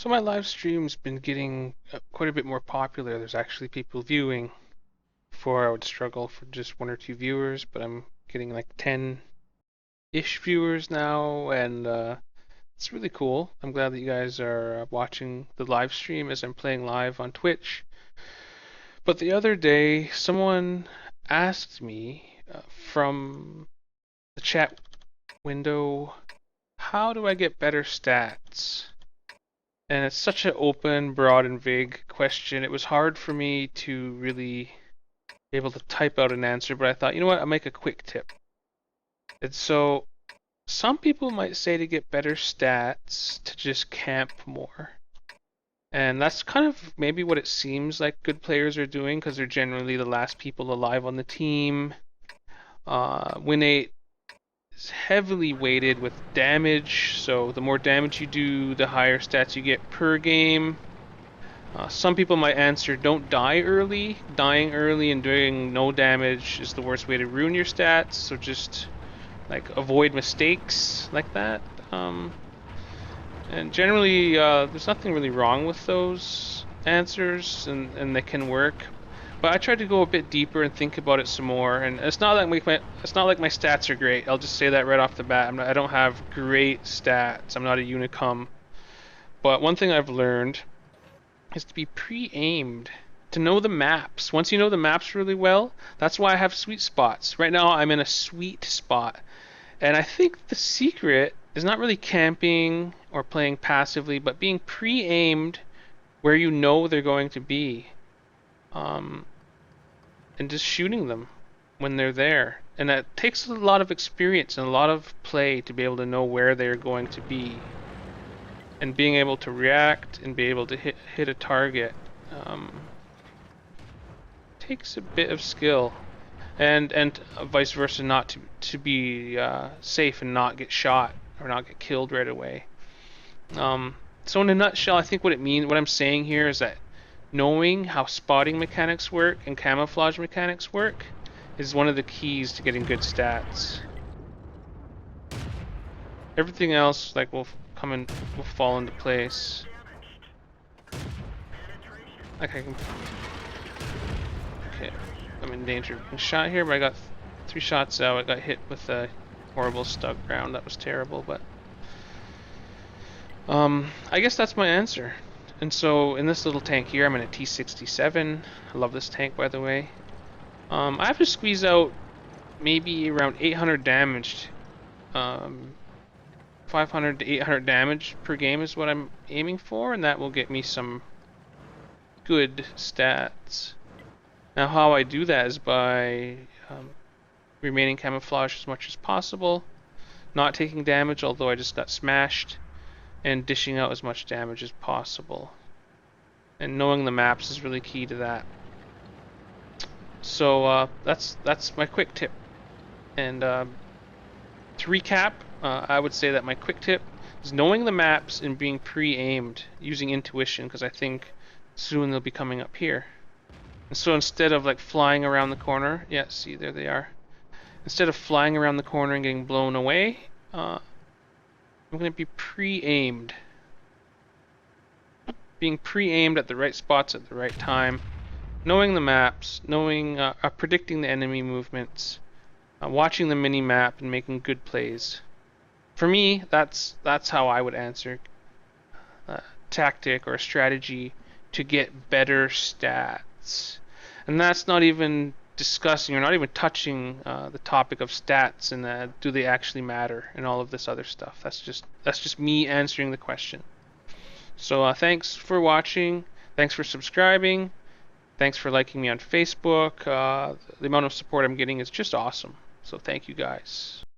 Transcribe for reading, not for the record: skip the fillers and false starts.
So my live stream's been getting quite a bit more popular. There's actually people viewing. Before I would struggle for just one or two viewers, but I'm getting like 10-ish viewers now, and it's really cool. I'm glad that you guys are watching the live stream as I'm playing live on Twitch. But the other day, someone asked me from the chat window, how do I get better stats? And it's such an open, broad, and vague question. It was hard for me to really be able to type out an answer, but I thought, you know what, I'll make a quick tip. And so, some people might say to get better stats to just camp more. And that's kind of maybe what it seems like good players are doing because they're generally the last people alive on the team. Win rate is heavily weighted with damage, so the more damage you do, the higher stats you get per game. Some people might answer don't die early. Dying early and doing no damage is the worst way to ruin your stats, so just like avoid mistakes like that. And generally, there's nothing really wrong with those answers, and they can work. But I tried to go a bit deeper and think about it some more. And it's not like my stats are great. I'll just say that right off the bat. I don't have great stats. I'm not a unicum. But one thing I've learned is to be pre-aimed, to know the maps. Once you know the maps really well, that's why I have sweet spots. Right now I'm in a sweet spot. And I think the secret is not really camping or playing passively, but being pre-aimed where you know they're going to be. And just shooting them when they're there. And that takes a lot of experience and a lot of play to be able to know where they're going to be. And being able to react and be able to hit a target takes a bit of skill, and vice versa, not to be safe and not get shot or not get killed right away. So in a nutshell, I think what I'm saying here is that knowing how spotting mechanics work and camouflage mechanics work is one of the keys to getting good stats. Everything else will fall into place. Like I can. Okay, I'm in danger of being shot here, but I got 3 shots out. I got hit with a horrible stuck round. That was terrible, but I guess that's my answer. And so in this little tank here, I'm in a T67. I love this tank, by the way. I have to squeeze out maybe around 800 damage. 500 to 800 damage per game is what I'm aiming for, and that will get me some good stats. Now how I do that is by remaining camouflage as much as possible, not taking damage, although I just got smashed, and dishing out as much damage as possible. And knowing the maps is really key to that. So that's my quick tip. And to recap, I would say that my quick tip is knowing the maps and being pre-aimed using intuition, because I think soon they'll be coming up here. And so instead of flying around the corner, yeah, see, there they are. Instead of flying around the corner and getting blown away, I'm going to be pre-aimed. Being pre-aimed at the right spots at the right time. Knowing the maps, predicting the enemy movements, watching the mini-map and making good plays. For me, that's how I would answer tactic or strategy to get better stats. And that's not even discussing or not even touching the topic of stats and do they actually matter and all of this other stuff. That's just me answering the question. So thanks for watching. Thanks for subscribing. Thanks for liking me on Facebook. The amount of support I'm getting is just awesome. So thank you guys.